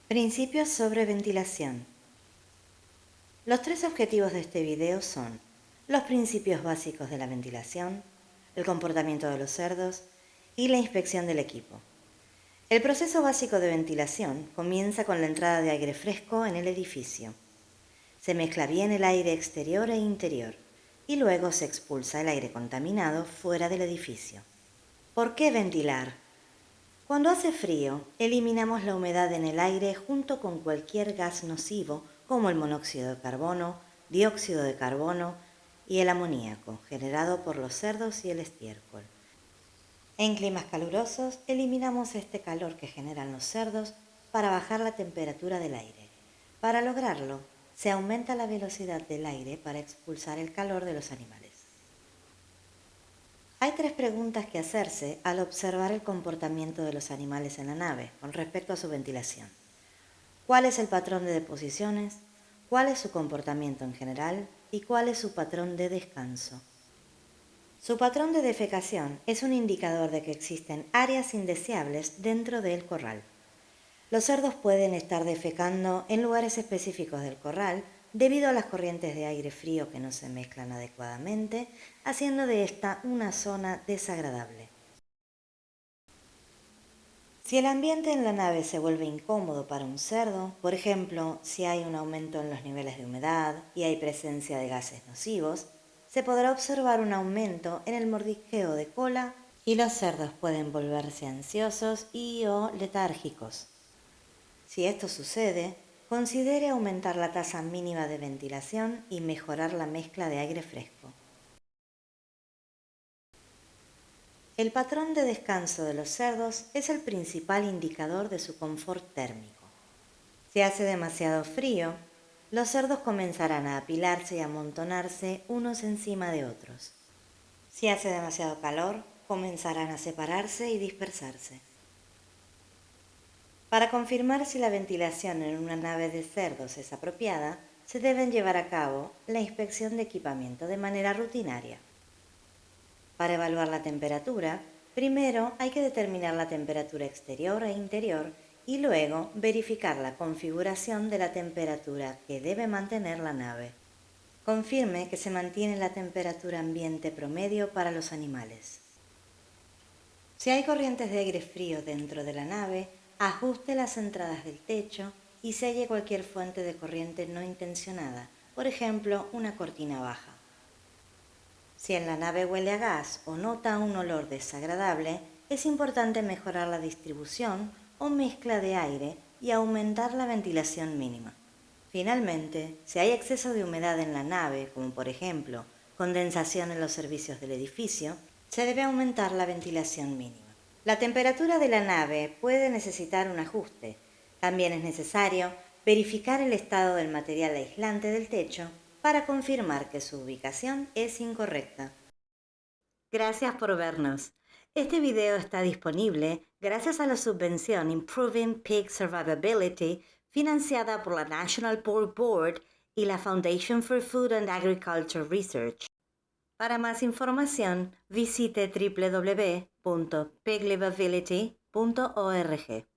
Principios sobre ventilación. Los tres objetivos de este video son los principios básicos de la ventilación, el comportamiento de los cerdos y la inspección del equipo. El proceso básico de ventilación comienza con la entrada de aire fresco en el edificio. Se mezcla bien el aire exterior e interior y luego se expulsa el aire contaminado fuera del edificio. ¿Por qué ventilar? Cuando hace frío, eliminamos la humedad en el aire junto con cualquier gas nocivo como el monóxido de carbono, dióxido de carbono y el amoníaco generado por los cerdos y el estiércol. En climas calurosos, eliminamos este calor que generan los cerdos para bajar la temperatura del aire. Para lograrlo, se aumenta la velocidad del aire para expulsar el calor de los animales. Hay tres preguntas que hacerse al observar el comportamiento de los animales en la nave con respecto a su ventilación. ¿Cuál es el patrón de deposiciones? ¿Cuál es su comportamiento en general? ¿Y cuál es su patrón de descanso? Su patrón de defecación es un indicador de que existen áreas indeseables dentro del corral. Los cerdos pueden estar defecando en lugares específicos del corral debido a las corrientes de aire frío que no se mezclan adecuadamente, haciendo de esta una zona desagradable. Si el ambiente en la nave se vuelve incómodo para un cerdo, por ejemplo, si hay un aumento en los niveles de humedad y hay presencia de gases nocivos, se podrá observar un aumento en el mordisqueo de cola y los cerdos pueden volverse ansiosos o letárgicos. Si esto sucede, considere aumentar la tasa mínima de ventilación y mejorar la mezcla de aire fresco. El patrón de descanso de los cerdos es el principal indicador de su confort térmico. Si hace demasiado frío, los cerdos comenzarán a apilarse y amontonarse unos encima de otros. Si hace demasiado calor, comenzarán a separarse y dispersarse. Para confirmar si la ventilación en una nave de cerdos es apropiada, se deben llevar a cabo la inspección de equipamiento de manera rutinaria. Para evaluar la temperatura, primero hay que determinar la temperatura exterior e interior y luego verificar la configuración de la temperatura que debe mantener la nave. Confirme que se mantiene la temperatura ambiente promedio para los animales. Si hay corrientes de aire frío dentro de la nave, ajuste las entradas del techo y selle cualquier fuente de corriente no intencionada, por ejemplo, una cortina baja. Si en la nave huele a gas o nota un olor desagradable, es importante mejorar la distribución o mezcla de aire y aumentar la ventilación mínima. Finalmente, si hay exceso de humedad en la nave, como por ejemplo condensación en los servicios del edificio, se debe aumentar la ventilación mínima. La temperatura de la nave puede necesitar un ajuste. También es necesario verificar el estado del material aislante del techo para confirmar que su ubicación es incorrecta. Gracias por vernos. Este video está disponible gracias a la subvención Improving Pig Survivability financiada por la National Pork Board y la Foundation for Food and Agriculture Research. Para más información, visite www.piglivability.org.